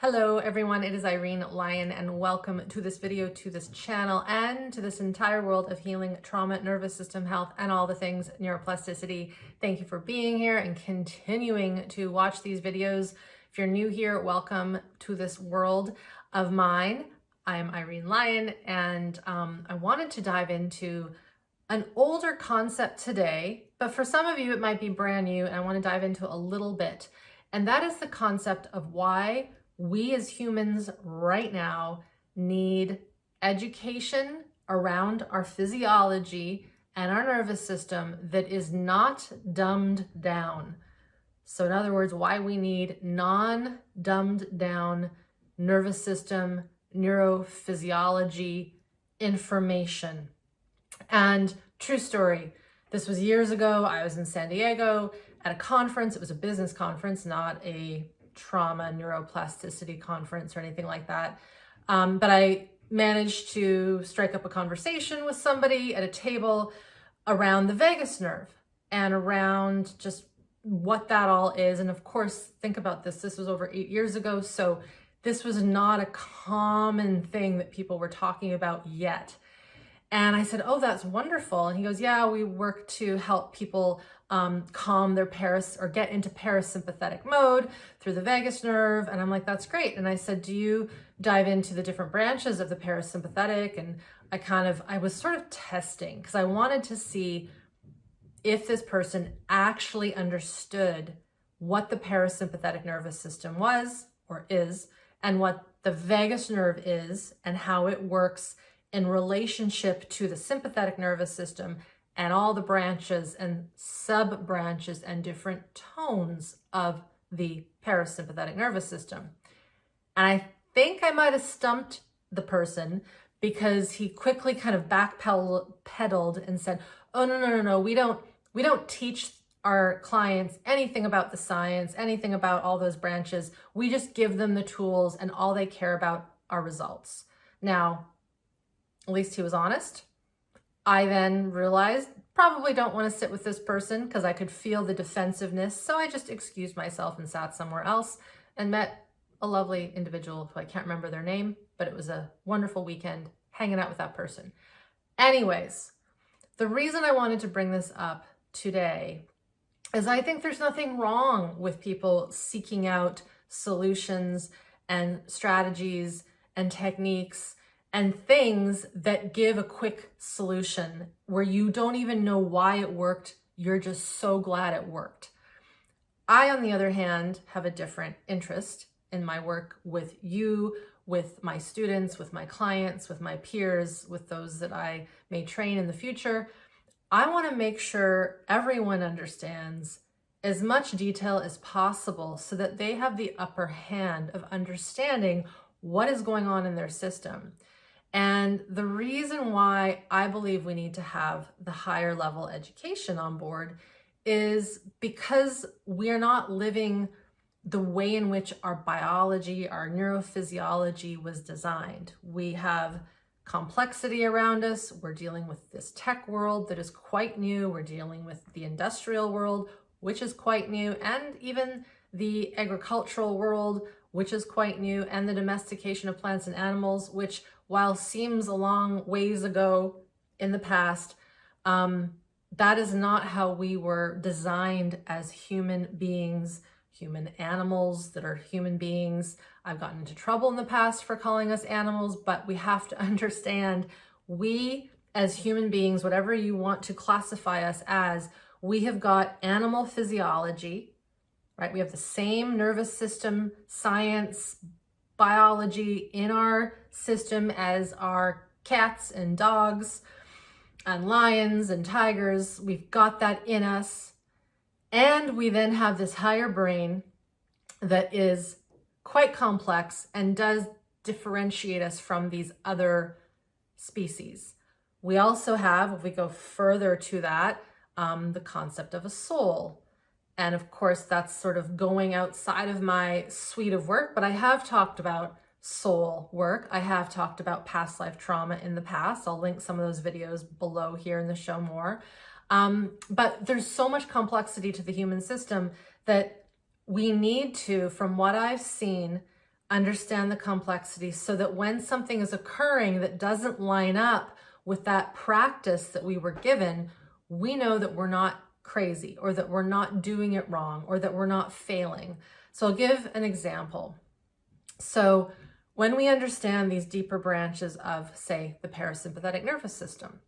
Hello everyone, it is Irene Lyon and welcome to this video, to this channel, and to this entire world of healing, trauma, nervous system health, and all the things neuroplasticity. Thank you for being here and continuing to watch these videos. If you're new here, welcome to this world of mine. I am Irene Lyon and I wanted to dive into an older concept today, but for some of you it might be brand new and I want to dive into a little bit. And that is the concept of why we as humans right now need education around our physiology and our nervous system that is not dumbed down. So in other words, why we need non-dumbed down nervous system, neurophysiology information. And true story, this was years ago. I was in San Diego at a conference. It was a business conference, not a trauma neuroplasticity conference or anything like that. But I managed to strike up a conversation with somebody at a table around the vagus nerve and around just what that all is. And of course, think about this. This was over 8 years ago. So this was not a common thing that people were talking about yet. And I said, oh, that's wonderful. And he goes, yeah, we work to help people calm their or get into parasympathetic mode through the vagus nerve. And I'm like, that's great. And I said, do you dive into the different branches of the parasympathetic? And I was sort of testing because I wanted to see if this person actually understood what the parasympathetic nervous system was or is, and what the vagus nerve is and how it works in relationship to the sympathetic nervous system and all the branches and sub-branches and different tones of the parasympathetic nervous system. And I think I might have stumped the person because he quickly kind of backpedaled and said, oh, no, we don't teach our clients anything about the science, anything about all those branches. We just give them the tools and all they care about are results. Now, at least he was honest. I then realized probably don't want to sit with this person because I could feel the defensiveness. So I just excused myself and sat somewhere else and met a lovely individual who I can't remember their name, but it was a wonderful weekend hanging out with that person. Anyways, the reason I wanted to bring this up today is I think there's nothing wrong with people seeking out solutions and strategies and techniques and things that give a quick solution where you don't even know why it worked. You're just so glad it worked. I, on the other hand, have a different interest in my work with you, with my students, with my clients, with my peers, with those that I may train in the future. I want to make sure everyone understands as much detail as possible so that they have the upper hand of understanding what is going on in their system. And the reason why I believe we need to have the higher level education on board is because we're not living the way in which our biology, our neurophysiology was designed. We have complexity around us. We're dealing with this tech world that is quite new. We're dealing with the industrial world, which is quite new, and even the agricultural world, which is quite new, and the domestication of plants and animals, which, while seems a long ways ago in the past, that is not how we were designed as human beings, human animals that are human beings. I've gotten into trouble in the past for calling us animals, but we have to understand we as human beings, whatever you want to classify us as, we have got animal physiology, right? We have the same nervous system, science, biology in our system as our cats and dogs and lions and tigers. We've got that in us. And we then have this higher brain that is quite complex and does differentiate us from these other species. We also have, if we go further to that, the concept of a soul. And of course, that's sort of going outside of my suite of work, but I have talked about soul work. I have talked about past life trauma in the past. I'll link some of those videos below here in the show more. But there's so much complexity to the human system that we need to, from what I've seen, understand the complexity, so that when something is occurring that doesn't line up with that practice that we were given, we know that we're not crazy, or that we're not doing it wrong, or that we're not failing. So I'll give an example. So when we understand these deeper branches of, say, the parasympathetic nervous system,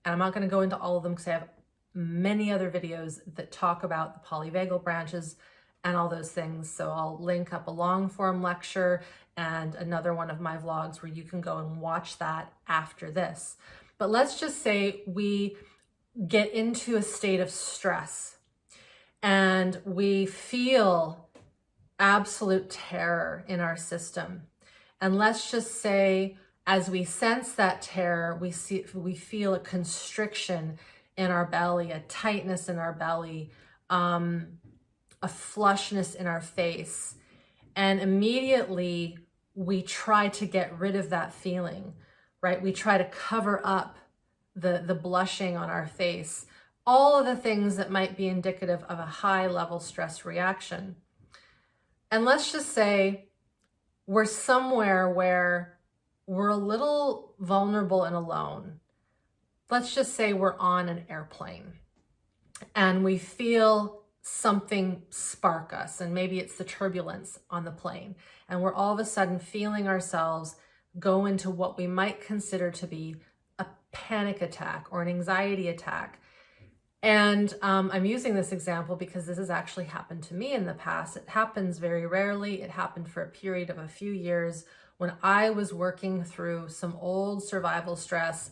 and I'm not going to go into all of them because I have many other videos that talk about the polyvagal branches and all those things. So I'll link up a long form lecture and another one of my vlogs where you can go and watch that after this. But let's just say we get into a state of stress and we feel absolute terror in our system. And let's just say, as we sense that terror, we feel a constriction in our belly, a tightness in our belly, a flushness in our face. And immediately we try to get rid of that feeling, right? We try to cover up the blushing on our face, all of the things that might be indicative of a high level stress reaction. And let's just say we're somewhere where we're a little vulnerable and alone. Let's just say we're on an airplane and we feel something spark us, and maybe it's the turbulence on the plane, and we're all of a sudden feeling ourselves go into what we might consider to be a panic attack or an anxiety attack. And I'm using this example because this has actually happened to me in the past. It happens very rarely. It happened for a period of a few years when I was working through some old survival stress.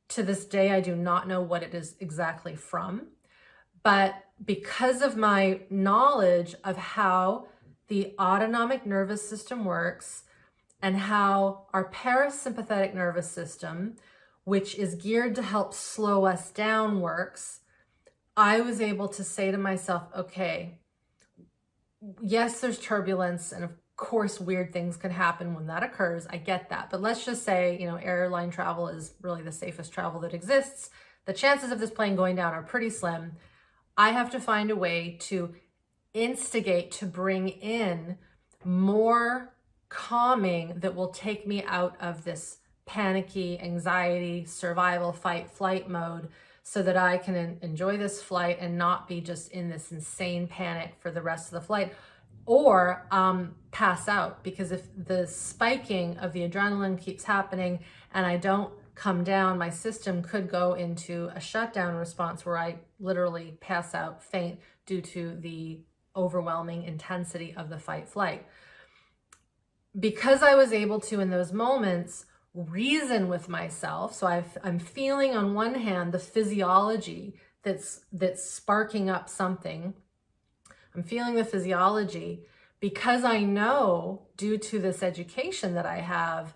To this day, I do not know what it is exactly from. But because of my knowledge of how the autonomic nervous system works and how our parasympathetic nervous system, which is geared to help slow us down, works, I was able to say to myself, okay, yes, there's turbulence, and of course weird things can happen when that occurs. I get that. But let's just say, airline travel is really the safest travel that exists. The chances of this plane going down are pretty slim. I have to find a way to instigate, to bring in more calming that will take me out of this panicky, anxiety, survival, fight, flight mode, so that I can enjoy this flight and not be just in this insane panic for the rest of the flight, or pass out. Because if the spiking of the adrenaline keeps happening and I don't come down, my system could go into a shutdown response where I literally pass out, faint, due to the overwhelming intensity of the fight flight. Because I was able to, in those moments, reason with myself. So I'm feeling on one hand the physiology that's sparking up something. I'm feeling the physiology because I know, due to this education that I have,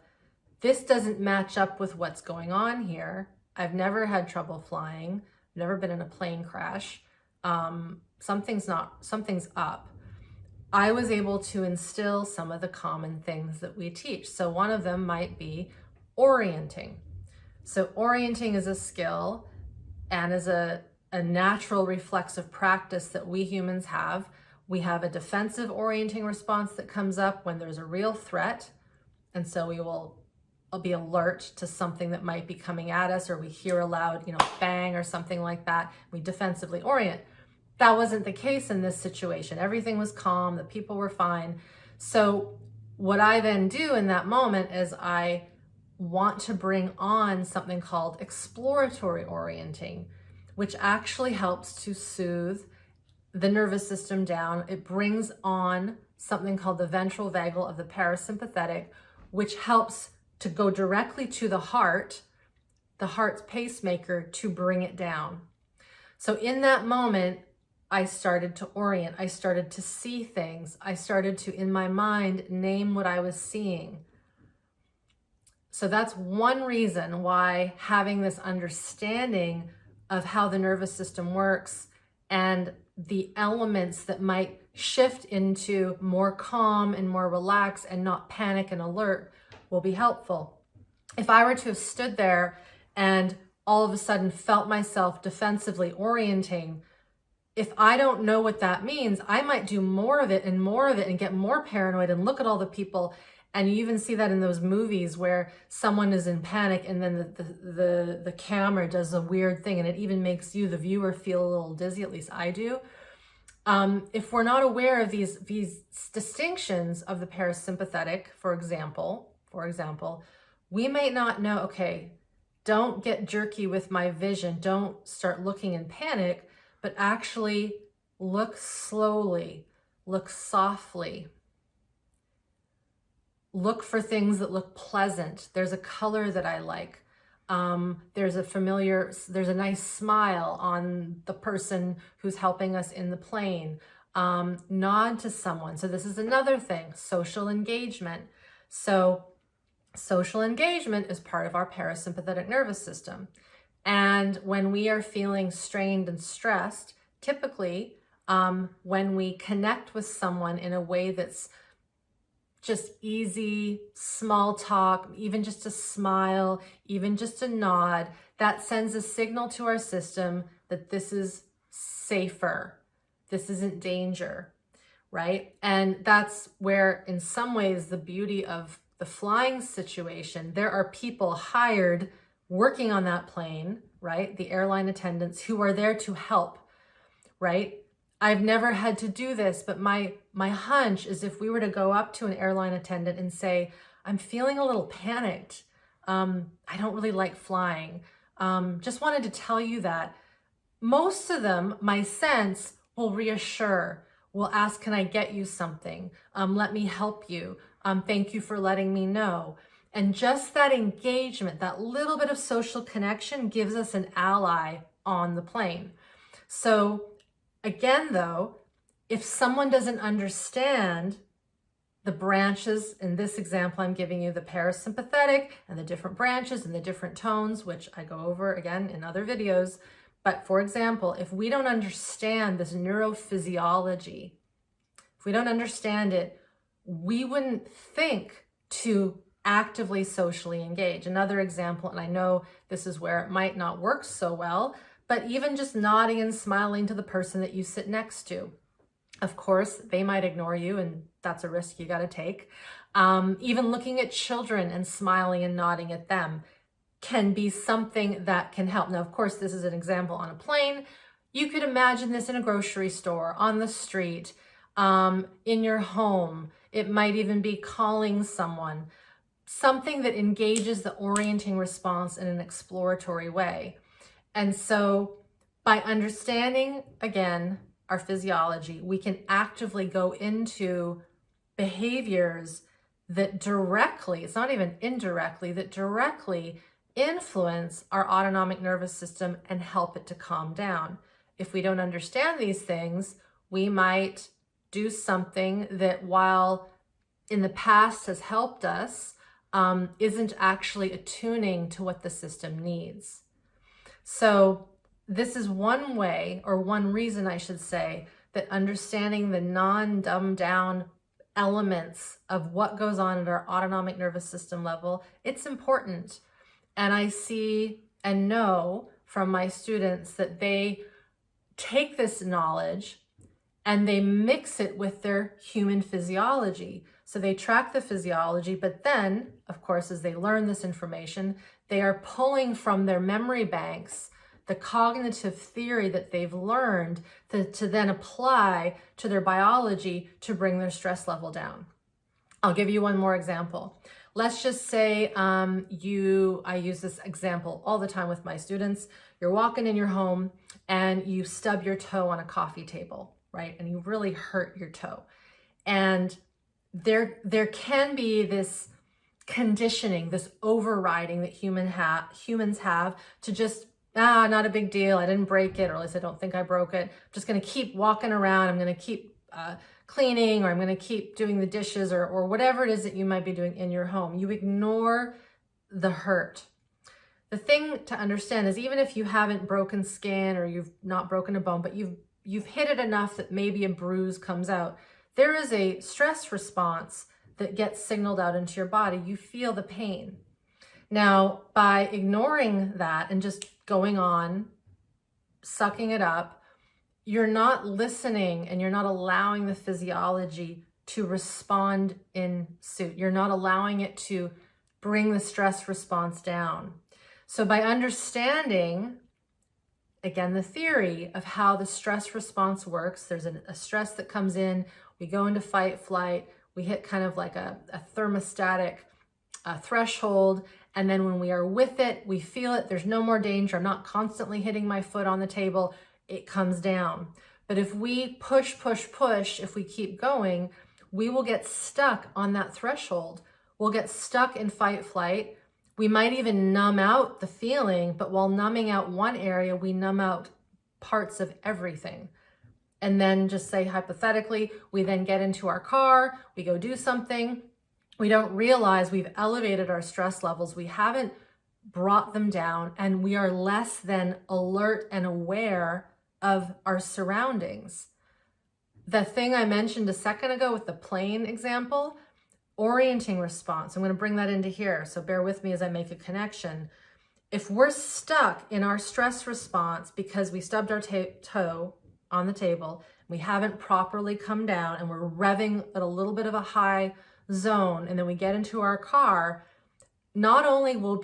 this doesn't match up with what's going on here. I've never had trouble flying. I've never been in a plane crash. Something's up. I was able to instill some of the common things that we teach. So one of them might be orienting. So orienting is a skill and is a natural reflexive practice that we humans have. We have a defensive orienting response that comes up when there's a real threat. And so I'll be alert to something that might be coming at us, or we hear a loud, bang or something like that. We defensively orient. That wasn't the case in this situation. Everything was calm. The people were fine. So what I then do in that moment is I want to bring on something called exploratory orienting, which actually helps to soothe the nervous system down. It brings on something called the ventral vagal of the parasympathetic, which helps to go directly to the heart's pacemaker, to bring it down. So in that moment, I started to orient. I started to see things. I started to, in my mind, name what I was seeing. So that's one reason why having this understanding of how the nervous system works and the elements that might shift into more calm and more relaxed and not panic and alert will be helpful. If I were to have stood there and all of a sudden felt myself defensively orienting, if I don't know what that means, I might do more of it and get more paranoid and look at all the people And you even see that in those movies where someone is in panic and then the camera does a weird thing, and it even makes you, the viewer, feel a little dizzy, at least I do. If we're not aware of these distinctions of the parasympathetic, for example, we might not know, okay, don't get jerky with my vision, don't start looking in panic, but actually look slowly, look softly. Look for things that look pleasant. There's a color that I like. There's a nice smile on the person who's helping us in the plane. Nod to someone. So this is another thing, social engagement. So social engagement is part of our parasympathetic nervous system. And when we are feeling strained and stressed, typically when we connect with someone in a way that's just easy, small talk, even just a smile, even just a nod, that sends a signal to our system that this is safer, this isn't danger, right? And that's where, in some ways, the beauty of the flying situation, there are people hired working on that plane, right? The airline attendants who are there to help, right? I've never had to do this, but my hunch is if we were to go up to an airline attendant and say, I'm feeling a little panicked. I don't really like flying. Just wanted to tell you that. Most of them, my sense, will reassure, will ask, can I get you something? Let me help you. Thank you for letting me know. And just that engagement, that little bit of social connection gives us an ally on the plane. So again, though, if someone doesn't understand the branches, in this example, I'm giving you the parasympathetic and the different branches and the different tones, which I go over again in other videos. But for example, if we don't understand this neurophysiology, if we don't understand it, we wouldn't think to actively socially engage. Another example, and I know this is where it might not work so well, but even just nodding and smiling to the person that you sit next to. Of course, they might ignore you, and that's a risk you got to take. Even looking at children and smiling and nodding at them can be something that can help. Now, of course, this is an example on a plane. You could imagine this in a grocery store, on the street, in your home. It might even be calling someone. Something that engages the orienting response in an exploratory way. And so by understanding, again, our physiology, we can actively go into behaviors that directly, it's not even indirectly, that directly influence our autonomic nervous system and help it to calm down. If we don't understand these things, we might do something that, while in the past has helped us, isn't actually attuning to what the system needs. So this is one way, or one reason I should say, that understanding the non-dumbed down elements of what goes on at our autonomic nervous system level, it's important. And I see and know from my students that they take this knowledge and they mix it with their human physiology. So they track the physiology, but then, of course, as they learn this information, they are pulling from their memory banks the cognitive theory that they've learned to then apply to their biology to bring their stress level down. I'll give you one more example. Let's just say I use this example all the time with my students. You're walking in your home and you stub your toe on a coffee table, right? And you really hurt your toe. And there can be this conditioning, this overriding that humans have to just, not a big deal, I didn't break it, or at least I don't think I broke it. I'm just gonna keep walking around, I'm gonna keep cleaning, or I'm gonna keep doing the dishes, or whatever it is that you might be doing in your home. You ignore the hurt. The thing to understand is, even if you haven't broken skin or you've not broken a bone, but you've hit it enough that maybe a bruise comes out, there is a stress response that gets signaled out into your body. You feel the pain. Now, by ignoring that and just going on, sucking it up, you're not listening and you're not allowing the physiology to respond in suit. You're not allowing it to bring the stress response down. So by understanding, again, the theory of how the stress response works, there's a stress that comes in, we go into fight, flight, we hit kind of like a thermostatic threshold, and then when we are with it, we feel it, there's no more danger, I'm not constantly hitting my foot on the table, it comes down. But if we push, if we keep going, we will get stuck on that threshold. We'll get stuck in fight, flight. We might even numb out the feeling, but while numbing out one area, we numb out parts of everything. And then just say hypothetically, we then get into our car, we go do something. We don't realize we've elevated our stress levels. We haven't brought them down, and we are less than alert and aware of our surroundings. The thing I mentioned a second ago with the plane example, orienting response, I'm going to bring that into here, so bear with me as I make a connection. If we're stuck in our stress response because we stubbed our toe on the table, we haven't properly come down, and we're revving at a little bit of a high zone, and then we get into our car, not only will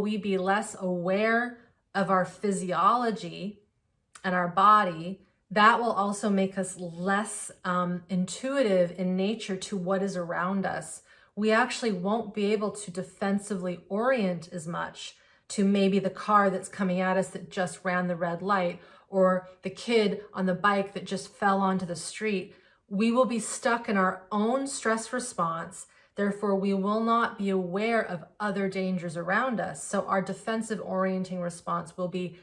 we be less aware of our physiology and our body, that will also make us less intuitive in nature to what is around us. We actually won't be able to defensively orient as much to maybe the car that's coming at us that just ran the red light, or the kid on the bike that just fell onto the street. We will be stuck in our own stress response. Therefore, we will not be aware of other dangers around us. So our defensive orienting response will be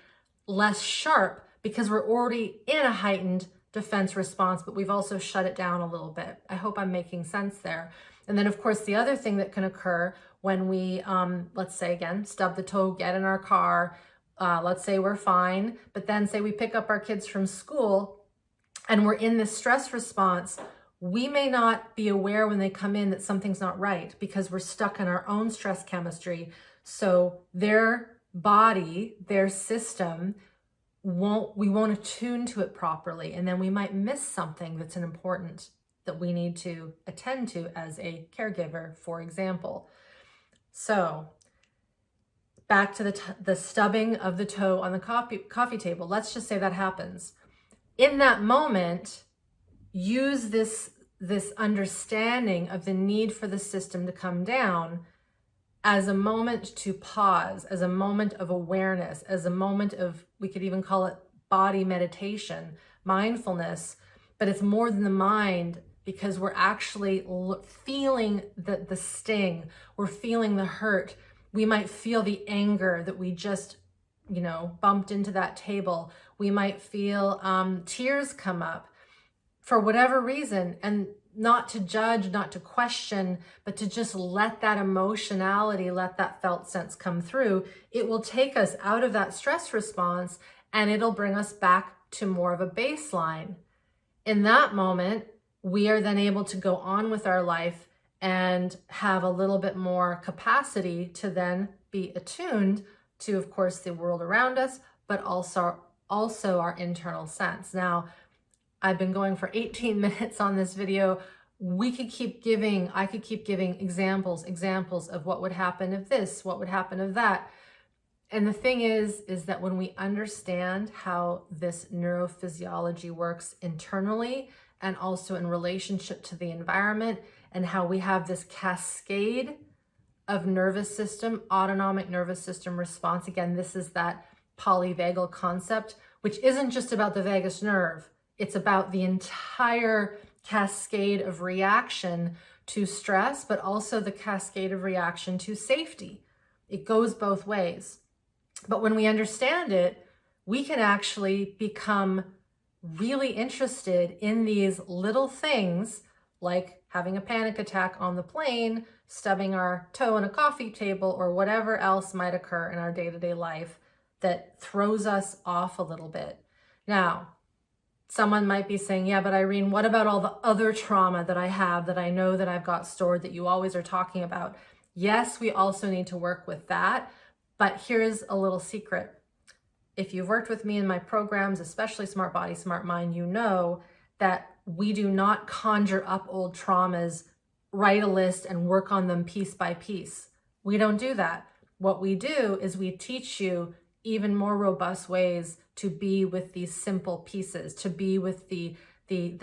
less sharp because we're already in a heightened defense response, but we've also shut it down a little bit. I hope I'm making sense there. And then of course, the other thing that can occur when we, let's say again, stub the toe, get in our car, let's say we're fine, but then say we pick up our kids from school and we're in this stress response, we may not be aware when they come in that something's not right because we're stuck in our own stress chemistry. So their body, their system, we won't attune to it properly, and then we might miss something that's important that we need to attend to as a caregiver, for example. So back to the stubbing of the toe on the coffee table. Let's just say that happens. In that moment, use this understanding of the need for the system to come down as a moment to pause, as a moment of awareness, as a moment of, we could even call it body meditation, mindfulness, but it's more than the mind because we're actually feeling the sting, we're feeling the hurt. We might feel the anger that we just, bumped into that table. We might feel tears come up for whatever reason, and not to judge, not to question, but to just let that emotionality, let that felt sense come through. It will take us out of that stress response and it'll bring us back to more of a baseline. In that moment, we are then able to go on with our life and have a little bit more capacity to then be attuned to, of course, the world around us, but also our internal sense. Now, I've been going for 18 minutes on this video. I could keep giving examples of what would happen if this, what would happen if that. And the thing is that when we understand how this neurophysiology works internally and also in relationship to the environment, and how we have this cascade of nervous system, autonomic nervous system response. Again, this is that polyvagal concept, which isn't just about the vagus nerve. It's about the entire cascade of reaction to stress, but also the cascade of reaction to safety. It goes both ways. But when we understand it, we can actually become really interested in these little things, like having a panic attack on the plane, stubbing our toe on a coffee table, or whatever else might occur in our day-to-day life that throws us off a little bit. Now, someone might be saying, yeah, but Irene, what about all the other trauma that I have that I know that I've got stored that you always are talking about? Yes, we also need to work with that, but here's a little secret. If you've worked with me in my programs, especially Smart Body, Smart Mind, you know that we do not conjure up old traumas, write a list, and work on them piece by piece. We don't do that. What we do is we teach you even more robust ways to be with these simple pieces, to be with the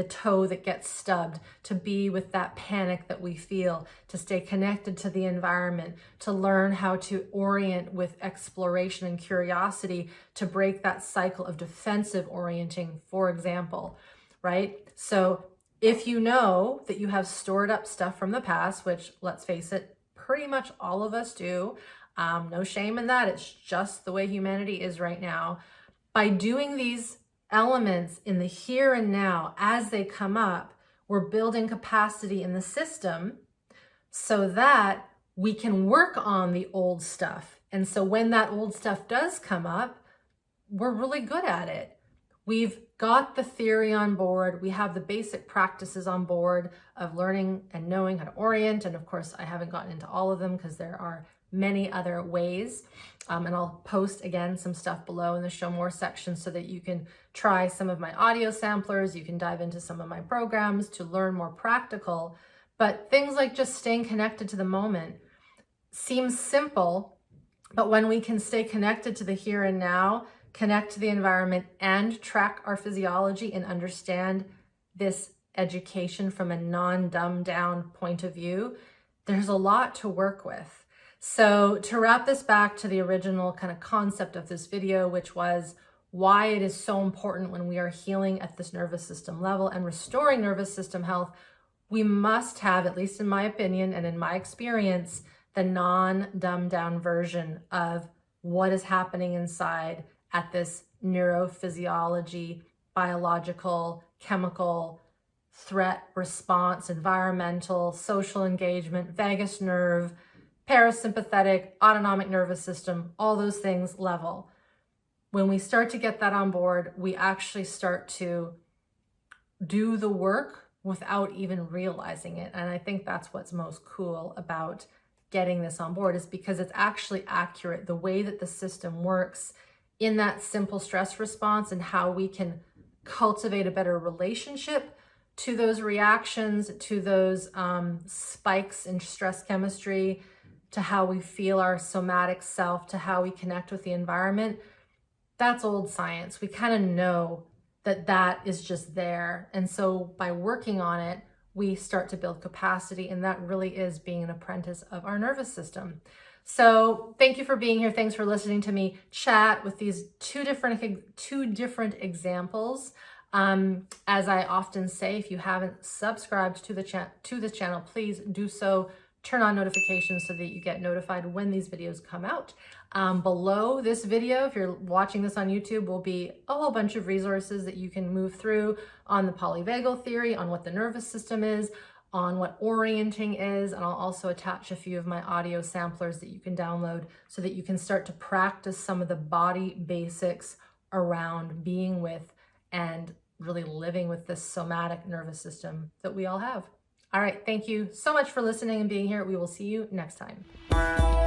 toe that gets stubbed, to be with that panic that we feel, to stay connected to the environment, to learn how to orient with exploration and curiosity, to break that cycle of defensive orienting, for example, right? So if you know that you have stored up stuff from the past, which, let's face it, pretty much all of us do, no shame in that, it's just the way humanity is right now. By doing these elements in the here and now as they come up, we're building capacity in the system so that we can work on the old stuff. And so when that old stuff does come up, we're really good at it. We've got the theory on board. We have the basic practices on board of learning and knowing how to orient. And of course, I haven't gotten into all of them because there are many other ways. And I'll post again some stuff below in the show more section so that you can try some of my audio samplers. You can dive into some of my programs to learn more practical. But things like just staying connected to the moment seems simple, but when we can stay connected to the here and now, connect to the environment, and track our physiology and understand this education from a non-dumbed down point of view, there's a lot to work with. So to wrap this back to the original kind of concept of this video, which was why it is so important when we are healing at this nervous system level and restoring nervous system health, we must have, at least in my opinion and in my experience, the non-dumbed down version of what is happening inside at this neurophysiology, biological, chemical, threat response, environmental, social engagement, vagus nerve, parasympathetic, autonomic nervous system, all those things level. When we start to get that on board, we actually start to do the work without even realizing it. And I think that's what's most cool about getting this on board, is because it's actually accurate, the way that the system works in that simple stress response and how we can cultivate a better relationship to those reactions, to those spikes in stress chemistry, to how we feel our somatic self, to how we connect with the environment. That's old science. We kind of know that that is just there. And so by working on it, we start to build capacity, and that really is being an apprentice of our nervous system. So thank you for being here. Thanks for listening to me chat with these two different examples. As I often say, if you haven't subscribed to the channel, please do so. Turn on notifications so that you get notified when these videos come out. Below this video, if you're watching this on YouTube, will be a whole bunch of resources that you can move through on the polyvagal theory, on what the nervous system is, on what orienting is, and I'll also attach a few of my audio samplers that you can download so that you can start to practice some of the body basics around being with and really living with this somatic nervous system that we all have. All right, thank you so much for listening and being here. We will see you next time.